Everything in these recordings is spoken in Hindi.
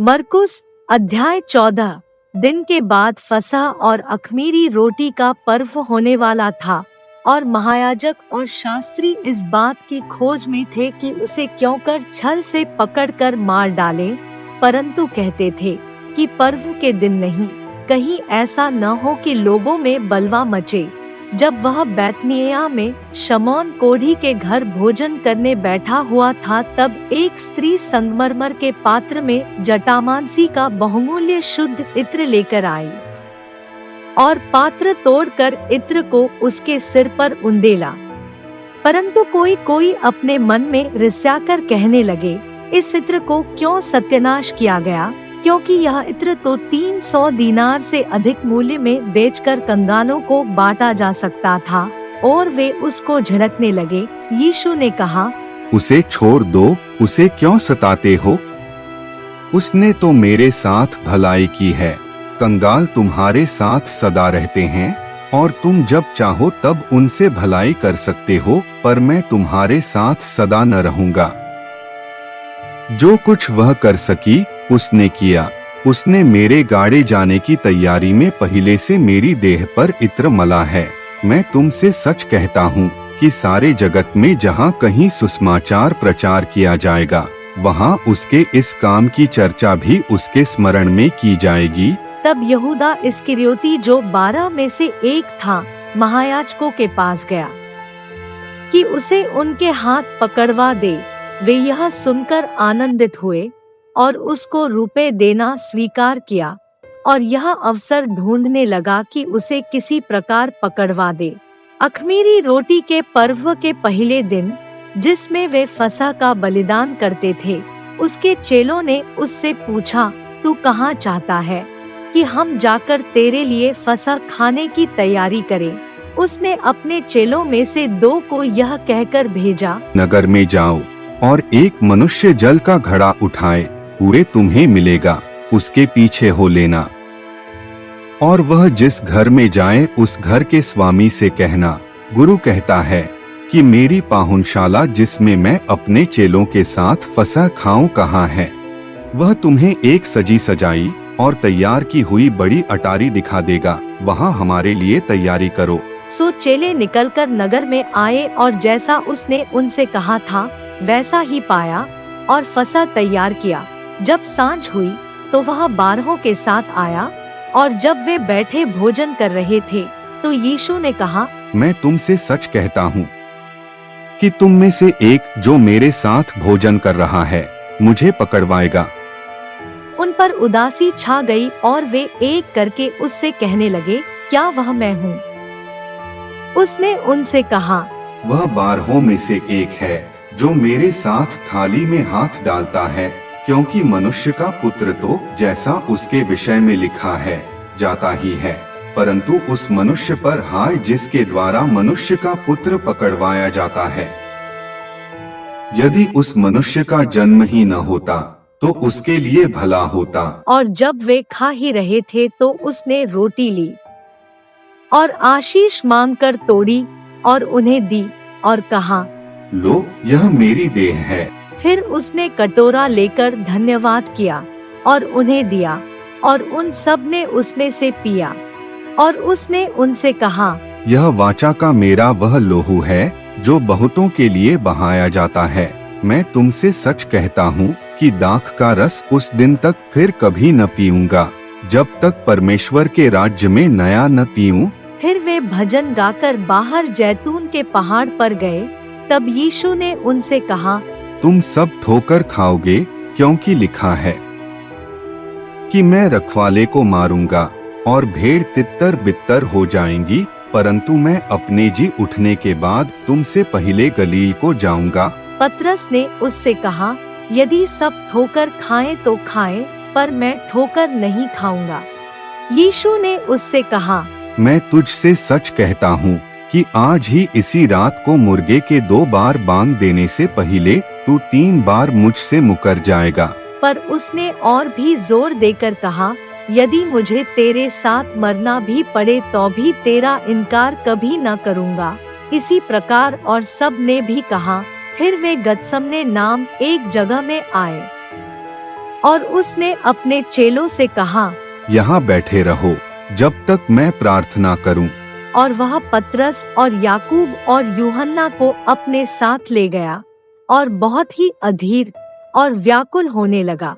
मरकुस अध्याय 14। दिन के बाद फसह और अख़मीरी रोटी का पर्व होने वाला था और महायाजक और शास्त्री इस बात की खोज में थे कि उसे क्यों कर छल से पकड़कर मार डालें, परंतु कहते थे कि पर्व के दिन नहीं, कहीं ऐसा न हो कि लोगों में बलवा मचे। जब वह बैतनिय्याह में शमौन कोढ़ी के घर भोजन करने बैठा हुआ था, तब एक स्त्री संगमरमर के पात्र में जटामांसी का बहुमूल्य शुद्ध इत्र लेकर आई और पात्र तोड़कर इत्र को उसके सिर पर उंडेला। परंतु कोई कोई अपने मन में रिस्याकर कहने लगे, इस इत्र को क्यों सत्यानाश किया गया, क्योंकि यह इत्र तो 300 दीनार से अधिक मूल्य में बेचकर कंगालों को बांटा जा सकता था। और वे उसको झिड़कने लगे। यीशु ने कहा, उसे छोड़ दो, उसे क्यों सताते हो? उसने तो मेरे साथ भलाई की है। कंगाल तुम्हारे साथ सदा रहते हैं और तुम जब चाहो तब उनसे भलाई कर सकते हो, पर मैं तुम्हारे साथ सदा न रहूंगा। जो कुछ वह कर सकी उसने किया। उसने मेरे गाड़े जाने की तैयारी में पहले से मेरी देह पर इत्र मला है। मैं तुमसे सच कहता हूँ कि सारे जगत में जहाँ कहीं सुसमाचार प्रचार किया जाएगा, वहाँ उसके इस काम की चर्चा भी उसके स्मरण में की जाएगी। तब यहूदा इस्करियोती जो 12 में से एक था, महायाजकों के पास गया कि उसे उनके हाथ पकड़वा दे। वे यह सुनकर आनंदित हुए और उसको रुपए देना स्वीकार किया और यह अवसर ढूंढने लगा कि उसे किसी प्रकार पकड़वा दे। अख़मीरी रोटी के पर्व के पहले दिन, जिसमें वे फसह का बलिदान करते थे, उसके चेलों ने उससे पूछा, तू कहाँ चाहता है कि हम जाकर तेरे लिए फसह खाने की तैयारी करें? उसने अपने चेलों में से 2 को यह कहकर भेजा, नगर में जाओ और एक मनुष्य जल का घड़ा उठाए, पूरे तुम्हें मिलेगा, उसके पीछे हो लेना। और वह जिस घर में जाए उस घर के स्वामी से कहना, गुरु कहता है कि मेरी पाहुनशाला जिसमें मैं अपने चेलों के साथ फसह खाऊं कहाँ है? वह तुम्हें एक सजी सजाई और तैयार की हुई बड़ी अटारी दिखा देगा, वहाँ हमारे लिए तैयारी करो। सो चेले निकलकर नगर में आए और जैसा उसने उनसे कहा था वैसा ही पाया और फसह तैयार किया। जब सांझ हुई तो वह 12 के साथ आया और जब वे बैठे भोजन कर रहे थे तो यीशु ने कहा, मैं तुमसे सच कहता हूँ कि तुम में से एक जो मेरे साथ भोजन कर रहा है मुझे पकड़वाएगा। उन पर उदासी छा गई और वे एक करके उससे कहने लगे, क्या वह मैं हूँ? उसने उनसे कहा, वह 12 में से एक है जो मेरे साथ थाली में हाथ डालता है, क्योंकि मनुष्य का पुत्र तो जैसा उसके विषय में लिखा है जाता ही है, परंतु उस मनुष्य पर हाय जिसके द्वारा मनुष्य का पुत्र पकड़वाया जाता है। यदि उस मनुष्य का जन्म ही न होता तो उसके लिए भला होता। और जब वे खा ही रहे थे तो उसने रोटी ली और आशीष मांगकर तोड़ी और उन्हें दी और कहा, लो, यह मेरी देह है। फिर उसने कटोरा लेकर धन्यवाद किया और उन्हें दिया और उन सब ने उसमें से पिया। और उसने उनसे कहा, यह वाचा का मेरा वह लोहू है जो बहुतों के लिए बहाया जाता है। मैं तुमसे सच कहता हूँ कि दाख का रस उस दिन तक फिर कभी न पीऊंगा, जब तक परमेश्वर के राज्य में नया न पीऊं। फिर वे भजन गाकर बाहर जैतून के पहाड़ पर गए। तब यीशु ने उनसे कहा, तुम सब ठोकर खाओगे, क्योंकि लिखा है कि मैं रखवाले को मारूंगा और भेड़ तितर बितर हो जाएंगी, परंतु मैं अपने जी उठने के बाद तुमसे पहले गलील को जाऊंगा। पतरस ने उससे कहा, यदि सब ठोकर खाएं तो खाएं, पर मैं ठोकर नहीं खाऊंगा। यीशु ने उससे कहा, मैं तुझसे सच कहता हूँ कि आज ही इसी रात को मुर्गे के 2 बार बांग देने से पहले तू 3 बार मुझसे मुकर जाएगा। पर उसने और भी जोर देकर कहा, यदि मुझे तेरे साथ मरना भी पड़े तो भी तेरा इनकार कभी न करूँगा। इसी प्रकार और सब ने भी कहा। फिर वे गतसमने नाम एक जगह में आए। और उसने अपने चेलों से कहा, यहाँ बैठे रहो जब तक मैं प्रार्थना करूं। और वह पतरस और याकूब और यूहन्ना को अपने साथ ले गया और बहुत ही अधीर और व्याकुल होने लगा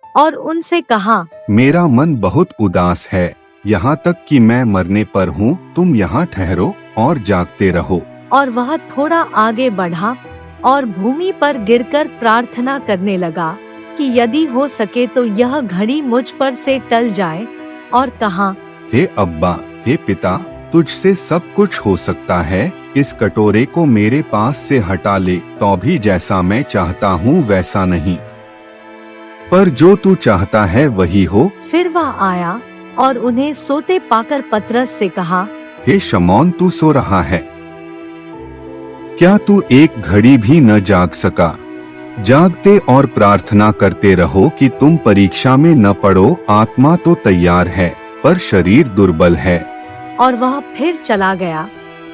और उनसे कहा, मेरा मन बहुत उदास है, यहाँ तक कि मैं मरने पर हूँ। तुम यहाँ ठहरो और जागते रहो। और वह थोड़ा आगे बढ़ा और भूमि पर गिरकर प्रार्थना करने लगा कि यदि हो सके तो यह घड़ी मुझ पर से टल जाए, और कहा, हे अब्बा, हे पिता, तुझसे सब कुछ हो सकता है। इस कटोरे को मेरे पास से हटा ले, तो भी जैसा मैं चाहता हूँ वैसा नहीं, पर जो तू चाहता है वही हो। फिर वह आया और उन्हें सोते पाकर पतरस से कहा, हे शमौन, तू सो रहा है? क्या तू एक घड़ी भी न जाग सका? जागते और प्रार्थना करते रहो कि तुम परीक्षा में न पड़ो। आत्मा तो तैयार है पर शरीर दुर्बल है। और वह फिर चला गया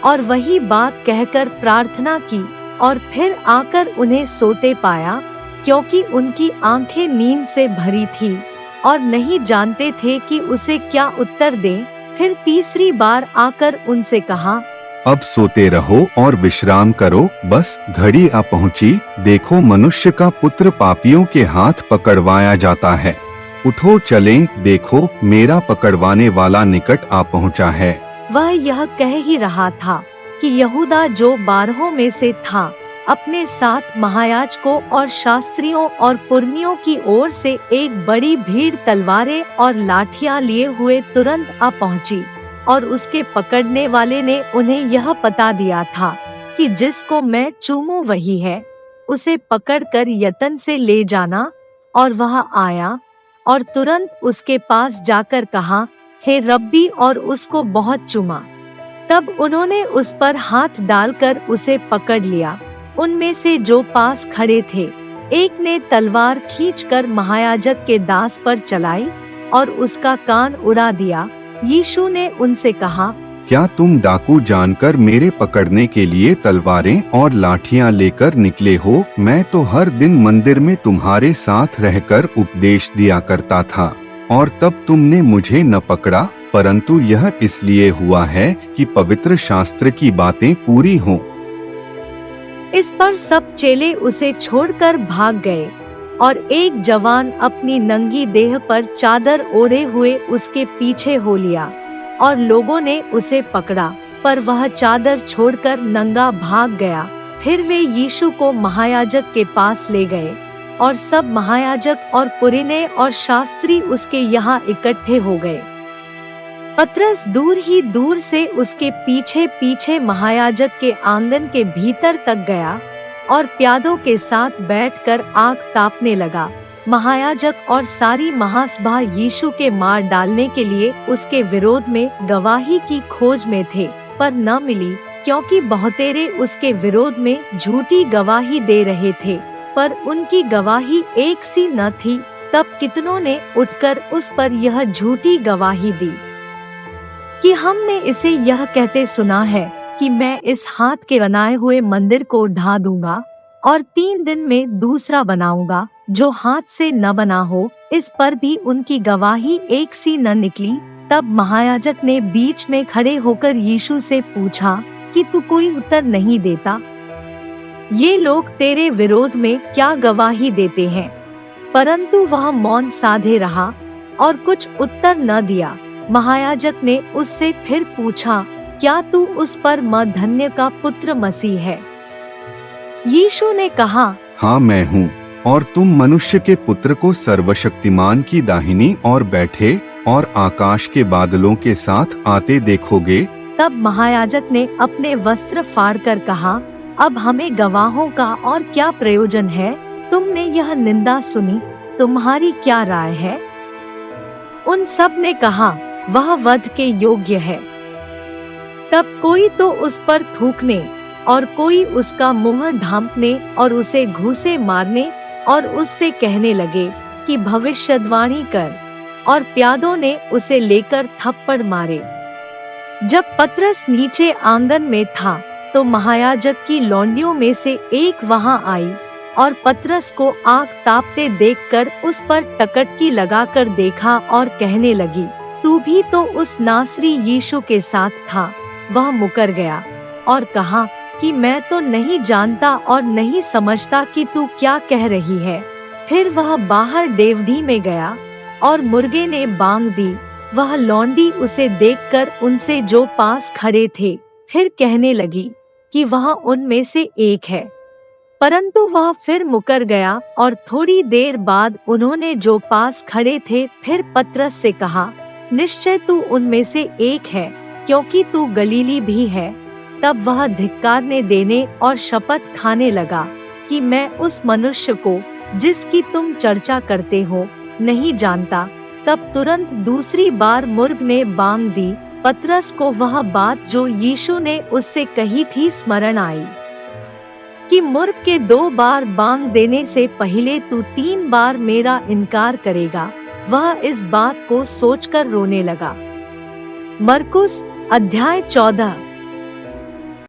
और वही बात कहकर प्रार्थना की और फिर आकर उन्हें सोते पाया, क्योंकि उनकी आंखें नींद से भरी थी और नहीं जानते थे कि उसे क्या उत्तर दें। फिर तीसरी बार आकर उनसे कहा, अब सोते रहो और विश्राम करो, बस घड़ी आ पहुंची। देखो, मनुष्य का पुत्र पापियों के हाथ पकड़वाया जाता है। उठो चलें, देखो मेरा पकड़वाने वाला निकट आ पहुंचा है। वह यह कह ही रहा था कि यहूदा जो 12 में से था, अपने साथ महायाजकों और शास्त्रियों और पुरनियों की ओर से एक बड़ी भीड़ तलवारें और लाठियां लिए हुए तुरंत आ पहुंची। और उसके पकड़ने वाले ने उन्हें यह पता दिया था कि जिसको मैं चूमूं वही है, उसे पकड़कर यत्न से ले जाना। और वह आया और तुरंत उसके पास जाकर कहा, हे रब्बी, और उसको बहुत चूमा। तब उन्होंने उस पर हाथ डालकर उसे पकड़ लिया। उनमें से जो पास खड़े थे, एक ने तलवार खींचकर महायाजक के दास पर चलाई और उसका कान उड़ा दिया। यीशु ने उनसे कहा, क्या तुम डाकू जानकर मेरे पकड़ने के लिए तलवारें और लाठियां लेकर निकले हो? मैं तो हर दिन मंदिर में तुम्हारे साथ रहकर उपदेश दिया करता था, और तब तुमने मुझे न पकड़ा, परंतु यह इसलिए हुआ है कि पवित्र शास्त्र की बातें पूरी हों। इस पर सब चेले उसे छोड़कर भाग गए और एक जवान अपनी नंगी देह पर चादर ओढ़े हुए उसके पीछे हो लिया और लोगों ने उसे पकड़ा, पर वह चादर छोड़कर नंगा भाग गया। फिर वे यीशु को महायाजक के पास ले गए और सब महायाजक और पुरने और शास्त्री उसके यहाँ इकट्ठे हो गए। पतरस दूर ही दूर से उसके पीछे पीछे महायाजक के आंगन के भीतर तक गया और प्यादों के साथ बैठकर आग तापने लगा। महायाजक और सारी महासभा यीशु के मार डालने के लिए उसके विरोध में गवाही की खोज में थे, पर न मिली, क्योंकि बहुतेरे उसके विरोध में झूठी गवाही दे रहे थे, पर उनकी गवाही एक सी न थी। तब कितनों ने उठकर उस पर यह झूठी गवाही दी कि हमने इसे यह कहते सुना है कि मैं इस हाथ के बनाए हुए मंदिर को ढा दूंगा और 3 दिन में दूसरा बनाऊंगा जो हाथ से न बना हो। इस पर भी उनकी गवाही एक सी न निकली। तब महायाजक ने बीच में खड़े होकर यीशु से पूछा कि तू कोई उत्तर नहीं देता? ये लोग तेरे विरोध में क्या गवाही देते हैं? परंतु वह मौन साधे रहा और कुछ उत्तर न दिया। महायाजक ने उससे फिर पूछा, क्या तू उस पर धन्य का पुत्र मसीह है? यीशु ने कहा, हाँ मैं हूँ, और तुम मनुष्य के पुत्र को सर्वशक्तिमान की दाहिनी ओर बैठे और आकाश के बादलों के साथ आते देखोगे। तब महायाजक ने अपने वस्त्र फाड़कर कहा, अब हमें गवाहों का और क्या प्रयोजन है? तुमने यह निंदा सुनी, तुम्हारी क्या राय है? उन सब ने कहा, वह वध के योग्य है। तब कोई तो उस पर थूकने और कोई उसका मुंह ढांपने और उसे घूंसे मारने और उससे कहने लगे कि भविष्यद्वाणी कर, और प्यादों ने उसे लेकर थप्पड़ मारे। जब पतरस नीचे आंगन में था तो महायाजक की लौंडियों में से एक वहां आई और पतरस को आग तापते देखकर उस पर टकटकी लगाकर देखा और कहने लगी, तू भी तो उस नासरी यीशु के साथ था। वह मुकर गया और कहा कि मैं तो नहीं जानता और नहीं समझता कि तू क्या कह रही है। फिर वह बाहर डेवढ़ी में गया और मुर्गे ने बांग दी। वह लौंडी उसे देखकर उनसे जो पास खड़े थे फिर कहने लगी कि वह उनमें से एक है, परंतु वह फिर मुकर गया। और थोड़ी देर बाद उन्होंने जो पास खड़े थे फिर पतरस से कहा, निश्चय तू उनमें से एक है, क्योंकि तू गलीली भी है। तब वह धिक्कारने देने और शपथ खाने लगा कि मैं उस मनुष्य को जिसकी तुम चर्चा करते हो नहीं जानता। तब तुरंत दूसरी बार मुर्ग ने बांग दी। पतरस को वह बात जो यीशु ने उससे कही थी स्मरण आई कि मुर्ग के 2 बार बांग देने से पहले तू 3 बार मेरा इनकार करेगा। वह इस बात को सोचकर रोने लगा। मरकुस अध्याय 14।